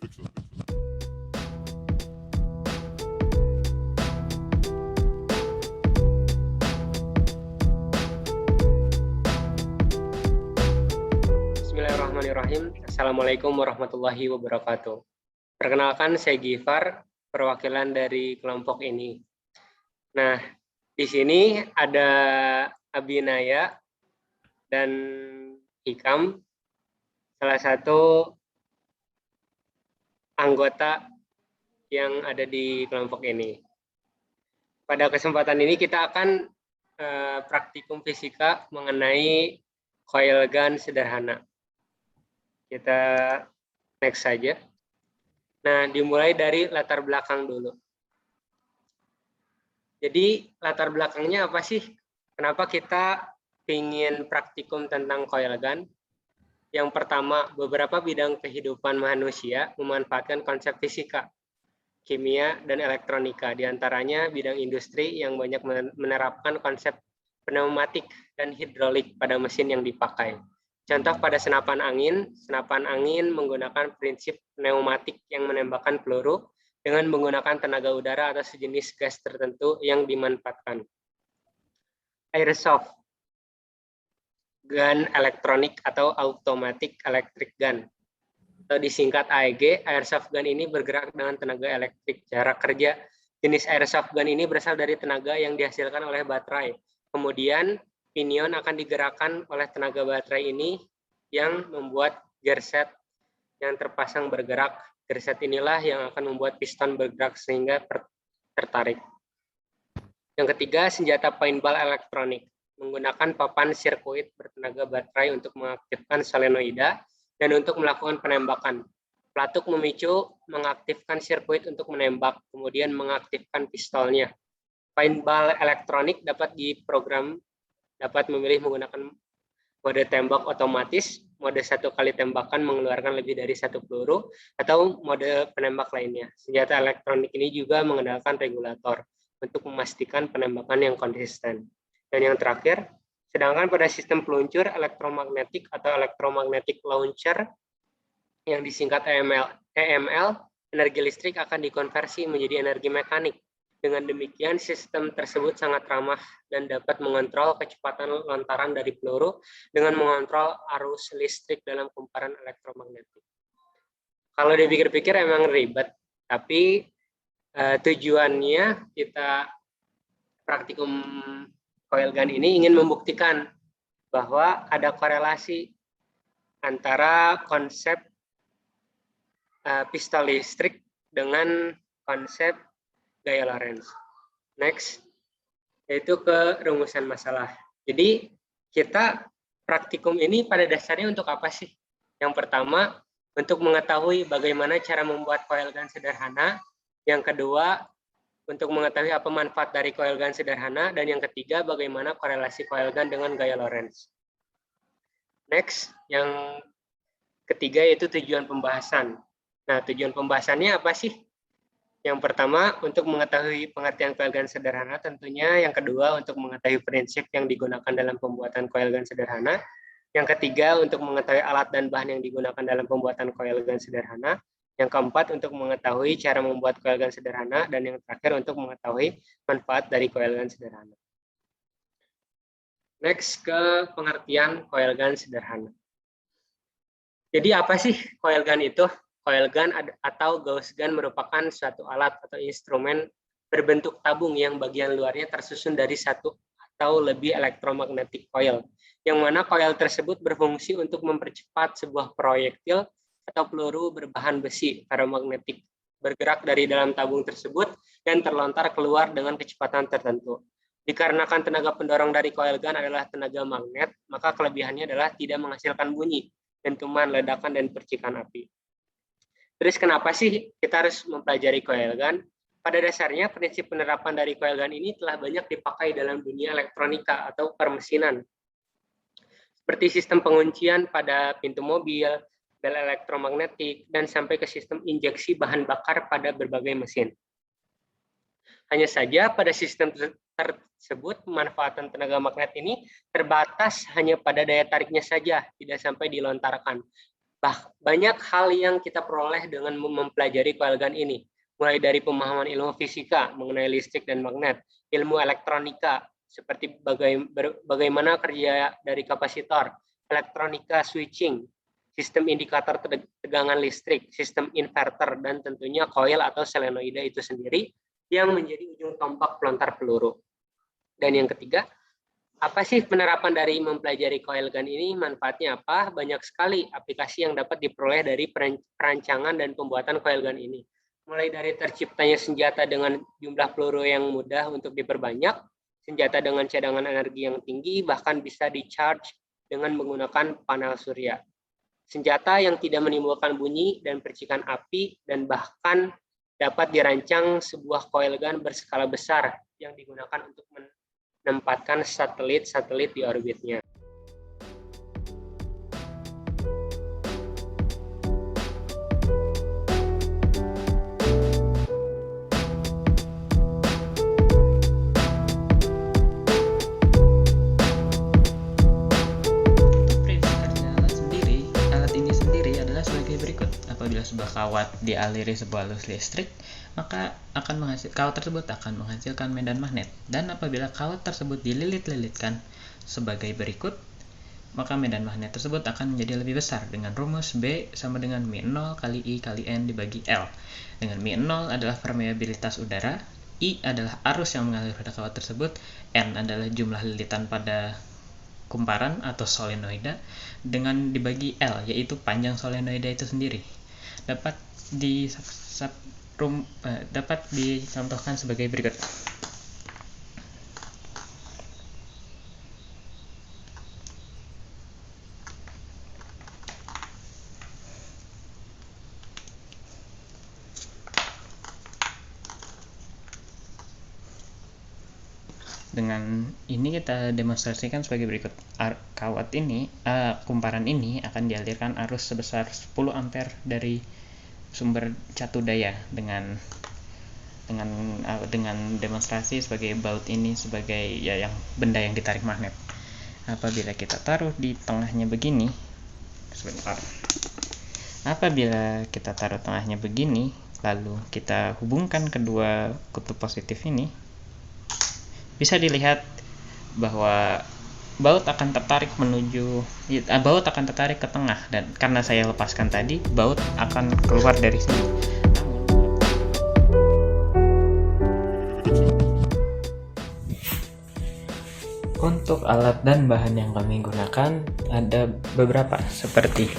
Bismillahirrahmanirrahim. Assalamualaikum warahmatullahi wabarakatuh. Perkenalkan, saya Gifar, perwakilan dari kelompok ini. Nah, di sini ada Abinaya dan Hikam, salah satu anggota yang ada di kelompok ini. Pada kesempatan ini kita akan praktikum fisika mengenai coil gun sederhana. Kita next saja. Nah, dimulai dari latar belakang dulu. Jadi, latar belakangnya apa sih? Kenapa kita ingin praktikum tentang coil gun? Yang pertama, beberapa bidang kehidupan manusia memanfaatkan konsep fisika, kimia, dan elektronika. Di antaranya bidang industri yang banyak menerapkan konsep pneumatik dan hidrolik pada mesin yang dipakai. Contoh pada senapan angin menggunakan prinsip pneumatik yang menembakkan peluru dengan menggunakan tenaga udara atau sejenis gas tertentu yang dimanfaatkan. Airsoft gun elektronik atau automatic electric gun, atau disingkat AEG. Airsoft gun ini bergerak dengan tenaga elektrik jarak kerja. Jenis airsoft gun ini berasal dari tenaga yang dihasilkan oleh baterai. Kemudian pinion akan digerakkan oleh tenaga baterai ini yang membuat gearset yang terpasang bergerak. Gearset inilah yang akan membuat piston bergerak sehingga tertarik. Yang ketiga, senjata paintball elektronik. Menggunakan papan sirkuit bertenaga baterai untuk mengaktifkan solenoida dan untuk melakukan penembakan. Pelatuk memicu mengaktifkan sirkuit untuk menembak, kemudian mengaktifkan pistolnya. Paintball elektronik dapat diprogram, dapat memilih menggunakan mode tembak otomatis, mode satu kali tembakan mengeluarkan lebih dari satu peluru, atau mode penembak lainnya. Senjata elektronik ini juga mengandalkan regulator untuk memastikan penembakan yang konsisten. Dan yang terakhir, sedangkan pada sistem peluncur elektromagnetik atau electromagnetic launcher yang disingkat EML, energi listrik akan dikonversi menjadi energi mekanik. Dengan demikian, sistem tersebut sangat ramah dan dapat mengontrol kecepatan lontaran dari peluru dengan mengontrol arus listrik dalam kumparan elektromagnetik. Kalau dipikir-pikir emang ribet, tapi tujuannya kita praktikum coil gun ini ingin membuktikan bahwa ada korelasi antara konsep pistol listrik dengan konsep gaya Lorentz. Next, yaitu ke rumusan masalah. Jadi kita praktikum ini pada dasarnya untuk apa sih? Yang pertama, untuk mengetahui bagaimana cara membuat coil gun sederhana. Yang kedua, untuk mengetahui apa manfaat dari coil gun sederhana. Dan yang ketiga, bagaimana korelasi coil gun dengan gaya Lorentz. Next, yang ketiga yaitu tujuan pembahasan. Nah, tujuan pembahasannya apa sih? Yang pertama, untuk mengetahui pengertian coil gun sederhana tentunya. Yang kedua, untuk mengetahui prinsip yang digunakan dalam pembuatan coil gun sederhana. Yang ketiga, untuk mengetahui alat dan bahan yang digunakan dalam pembuatan coil gun sederhana. Yang keempat, untuk mengetahui cara membuat coil gun sederhana. Dan yang terakhir, untuk mengetahui manfaat dari coil gun sederhana. Next, ke pengertian coil gun sederhana. Jadi apa sih coil gun itu? Coil gun atau Gauss gun merupakan suatu alat atau instrumen berbentuk tabung yang bagian luarnya tersusun dari satu atau lebih elektromagnetic coil, yang mana coil tersebut berfungsi untuk mempercepat sebuah proyektil atau peluru berbahan besi ferromagnetik bergerak dari dalam tabung tersebut dan terlontar keluar dengan kecepatan tertentu. Dikarenakan tenaga pendorong dari coil gun adalah tenaga magnet, maka kelebihannya adalah tidak menghasilkan bunyi, dentuman, ledakan, dan percikan api. Terus kenapa sih kita harus mempelajari coil gun? Pada dasarnya prinsip penerapan dari coil gun ini telah banyak dipakai dalam dunia elektronika atau permesinan. Seperti sistem penguncian pada pintu mobil, bel elektromagnetik, dan sampai ke sistem injeksi bahan bakar pada berbagai mesin. Hanya saja pada sistem tersebut pemanfaatan tenaga magnet ini terbatas hanya pada daya tariknya saja, tidak sampai dilontarkan. Banyak hal yang kita peroleh dengan mempelajari coil gun ini, mulai dari pemahaman ilmu fisika mengenai listrik dan magnet, ilmu elektronika seperti bagaimana kerja dari kapasitor, elektronika switching, sistem indikator tegangan listrik, sistem inverter, dan tentunya coil atau solenoida itu sendiri yang menjadi ujung tombak pelontar peluru. Dan yang ketiga, apa sih penerapan dari mempelajari coil gun ini? Manfaatnya apa? Banyak sekali aplikasi yang dapat diperoleh dari perancangan dan pembuatan coil gun ini. Mulai dari terciptanya senjata dengan jumlah peluru yang mudah untuk diperbanyak, senjata dengan cadangan energi yang tinggi, bahkan bisa di-charge dengan menggunakan panel surya. Senjata yang tidak menimbulkan bunyi dan percikan api, dan bahkan dapat dirancang sebuah coil gun berskala besar yang digunakan untuk menempatkan satelit-satelit di orbitnya. Apabila sebuah kawat dialiri sebuah arus listrik, maka kawat tersebut akan menghasilkan medan magnet. Dan apabila kawat tersebut dililit-lilitkan sebagai berikut, maka medan magnet tersebut akan menjadi lebih besar dengan rumus B sama dengan Mi0 kali I kali N dibagi L. Dengan Mi0 adalah permeabilitas udara, I adalah arus yang mengalir pada kawat tersebut, N adalah jumlah lilitan pada kumparan atau solenoida, dengan dibagi L, yaitu panjang solenoida itu sendiri. Dapat dicontohkan sebagai berikut. Dengan ini kita demonstrasikan sebagai berikut. Kumparan ini akan dialirkan arus sebesar 10 ampere dari sumber catu daya dengan demonstrasi sebagai baut ini sebagai yang benda yang ditarik magnet. Apabila kita taruh di tengahnya begini, lalu kita hubungkan kedua kutub positif ini, bisa dilihat bahwa baut akan tertarik ke tengah, dan karena saya lepaskan tadi, baut akan keluar dari sini. Untuk alat dan bahan yang kami gunakan ada beberapa, seperti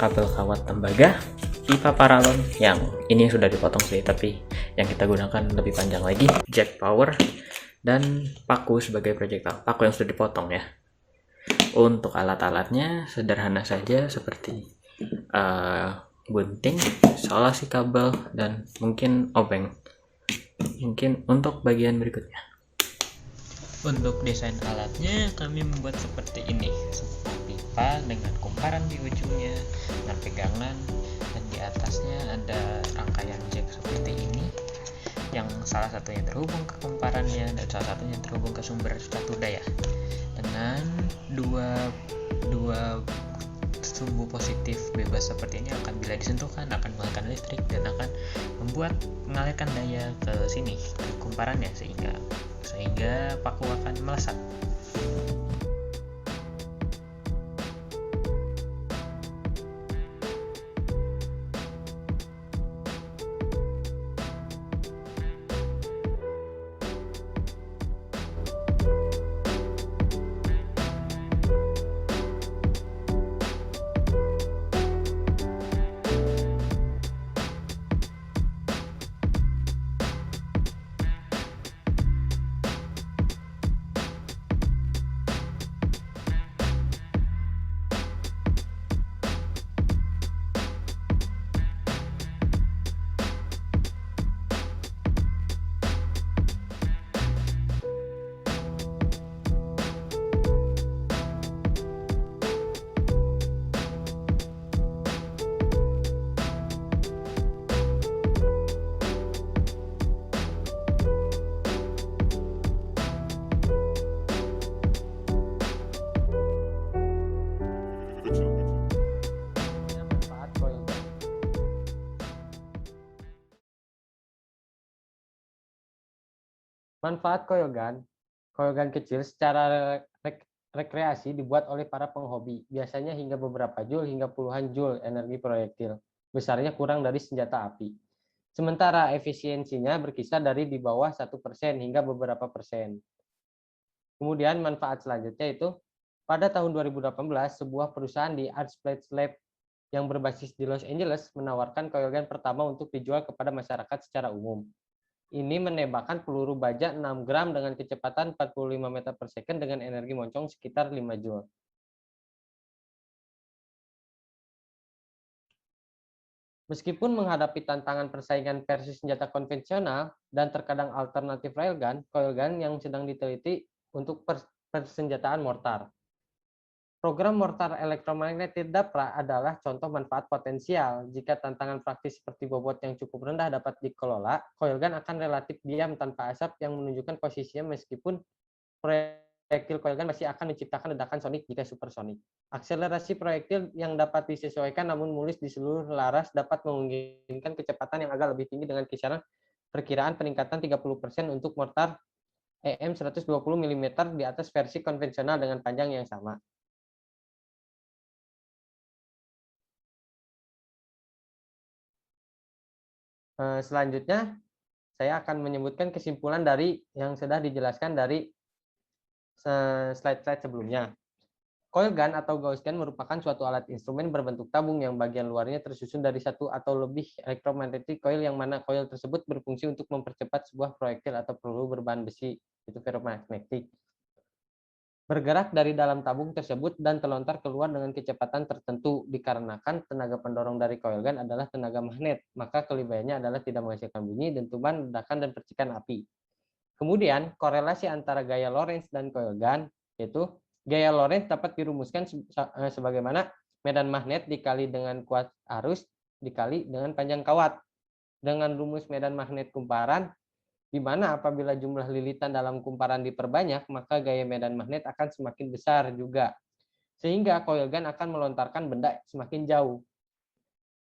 kabel kawat tembaga, pipa paralon yang ini sudah dipotong sih, tapi yang kita gunakan lebih panjang lagi, jack power, dan paku sebagai proyektil, paku yang sudah dipotong ya. Untuk alat-alatnya sederhana saja, seperti gunting, solasi kabel, dan mungkin obeng. Mungkin untuk bagian berikutnya. Untuk desain alatnya kami membuat seperti ini, sebuah pipa dengan kumparan di ujungnya dan pegangan, dan di atasnya ada rangkaian jack seperti ini, yang salah satunya terhubung ke kumparannya dan salah satunya terhubung ke sumber catu daya, dengan dua sumbu positif bebas seperti ini bila disentuhkan akan mengalirkan listrik dan akan mengalirkan daya ke sini, ke kumparannya, sehingga paku akan melesat. Manfaat coil gun. Coil gun kecil secara rekreasi dibuat oleh para penghobi, biasanya hingga beberapa joule hingga puluhan joule energi proyektil. Besarnya kurang dari senjata api. Sementara efisiensinya berkisar dari di bawah 1% hingga beberapa persen. Kemudian manfaat selanjutnya itu pada tahun 2018 sebuah perusahaan di Artsplace Lab yang berbasis di Los Angeles menawarkan coil gun pertama untuk dijual kepada masyarakat secara umum. Ini menembakkan peluru baja 6 gram dengan kecepatan 45 meter per second dengan energi moncong sekitar 5 joule. Meskipun menghadapi tantangan persaingan versi senjata konvensional dan terkadang alternatif railgun, coil gun yang sedang diteliti untuk persenjataan mortar. Program mortar elektromagnetik DAPRA adalah contoh manfaat potensial. Jika tantangan praktis seperti bobot yang cukup rendah dapat dikelola, coil gun akan relatif diam tanpa asap yang menunjukkan posisinya meskipun proyektil coil gun masih akan menciptakan ledakan sonik jika supersonik. Akselerasi proyektil yang dapat disesuaikan namun mulus di seluruh laras dapat memungkinkan kecepatan yang agak lebih tinggi dengan kisaran perkiraan peningkatan 30% untuk mortar EM 120 mm di atas versi konvensional dengan panjang yang sama. Selanjutnya, saya akan menyebutkan kesimpulan dari yang sudah dijelaskan dari slide-slide sebelumnya. Coil gun atau Gauss gun merupakan suatu alat instrumen berbentuk tabung yang bagian luarnya tersusun dari satu atau lebih elektromagnetic coil yang mana coil tersebut berfungsi untuk mempercepat sebuah proyektil atau peluru berbahan besi, itu ferromagnetik, bergerak dari dalam tabung tersebut dan terlontar keluar dengan kecepatan tertentu. Dikarenakan tenaga pendorong dari coil gun adalah tenaga magnet, maka kelebihannya adalah tidak menghasilkan bunyi, dentuman, ledakan, dan percikan api. Kemudian, korelasi antara gaya Lorentz dan coil gun, yaitu gaya Lorentz dapat dirumuskan sebagaimana medan magnet dikali dengan kuat arus dikali dengan panjang kawat. Dengan rumus medan magnet kumparan, di mana apabila jumlah lilitan dalam kumparan diperbanyak, maka gaya medan magnet akan semakin besar juga. Sehingga coil gun akan melontarkan benda semakin jauh.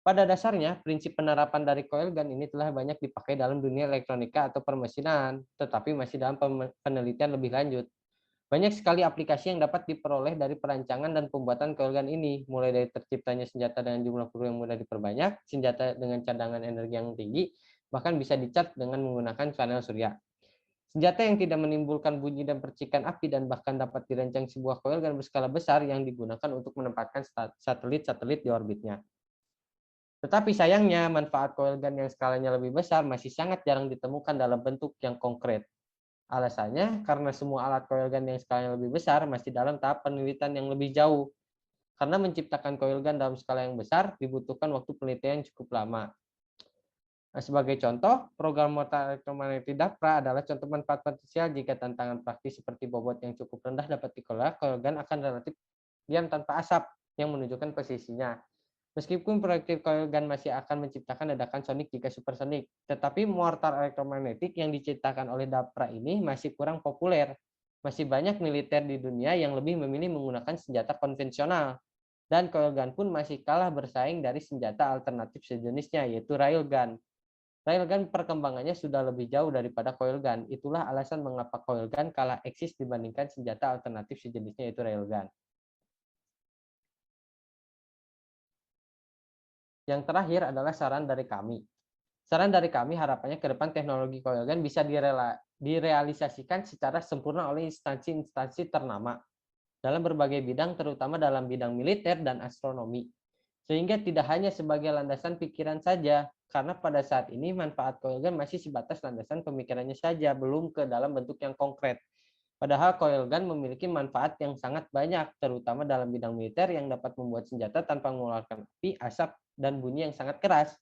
Pada dasarnya, prinsip penerapan dari coil gun ini telah banyak dipakai dalam dunia elektronika atau permesinan, tetapi masih dalam penelitian lebih lanjut. Banyak sekali aplikasi yang dapat diperoleh dari perancangan dan pembuatan coil gun ini, mulai dari terciptanya senjata dengan jumlah peluru yang mudah diperbanyak, senjata dengan cadangan energi yang tinggi, bahkan bisa dicas dengan menggunakan panel surya. Senjata yang tidak menimbulkan bunyi dan percikan api dan bahkan dapat dirancang sebuah coil gun berskala besar yang digunakan untuk menempatkan satelit-satelit di orbitnya. Tetapi sayangnya manfaat coil gun yang skalanya lebih besar masih sangat jarang ditemukan dalam bentuk yang konkret. Alasannya karena semua alat coil gun yang skalanya lebih besar masih dalam tahap penelitian yang lebih jauh. Karena menciptakan coil gun dalam skala yang besar dibutuhkan waktu penelitian yang cukup lama. Nah, sebagai contoh, program mortar elektromagnetik DAPRA adalah contoh manfaat potensial jika tantangan praktis seperti bobot yang cukup rendah dapat dikelola, coil gun akan relatif diam tanpa asap yang menunjukkan posisinya. Meskipun proyektil coil gun masih akan menciptakan ledakan sonik jika supersonik, tetapi mortar elektromagnetik yang diciptakan oleh DAPRA ini masih kurang populer. Masih banyak militer di dunia yang lebih memilih menggunakan senjata konvensional. Dan coil gun pun masih kalah bersaing dari senjata alternatif sejenisnya, yaitu railgun. Railgun perkembangannya sudah lebih jauh daripada coil gun. Itulah alasan mengapa coil gun kalah eksis dibandingkan senjata alternatif sejenisnya, yaitu railgun. Yang terakhir adalah saran dari kami. Saran dari kami harapannya ke depan teknologi coil gun bisa direalisasikan secara sempurna oleh instansi-instansi ternama dalam berbagai bidang, terutama dalam bidang militer dan astronomi. Sehingga tidak hanya sebagai landasan pikiran saja, karena pada saat ini manfaat coil gun masih sebatas landasan pemikirannya saja, belum ke dalam bentuk yang konkret. Padahal coil gun memiliki manfaat yang sangat banyak, terutama dalam bidang militer yang dapat membuat senjata tanpa mengeluarkan api, asap, dan bunyi yang sangat keras.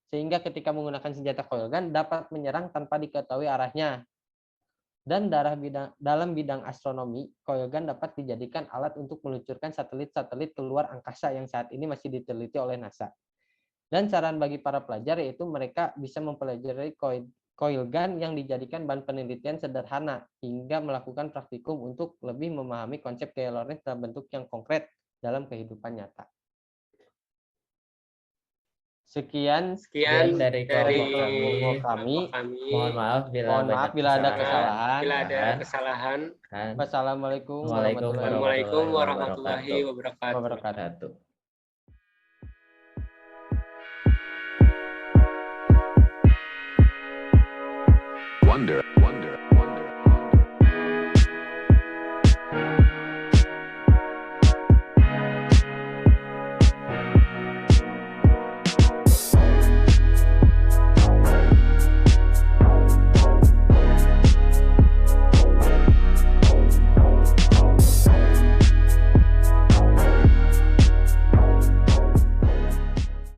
Sehingga ketika menggunakan senjata coil gun dapat menyerang tanpa diketahui arahnya. Dan dalam bidang astronomi, coil gun dapat dijadikan alat untuk meluncurkan satelit-satelit keluar angkasa yang saat ini masih diteliti oleh NASA. Dan saran bagi para pelajar yaitu mereka bisa mempelajari coil gun yang dijadikan bahan penelitian sederhana hingga melakukan praktikum untuk lebih memahami konsep gaya Lorentz dalam bentuk yang konkret dalam kehidupan nyata. Sekian Sekian dari dari kelompok kami. Mohon maaf Mohon maaf bila ada kesalahan. Bila ada kesalahan. Wassalamualaikum Waalaikumsalam warahmatullahi Assalamualaikum warahmatullahi wabarakatuh. wabarakatuh.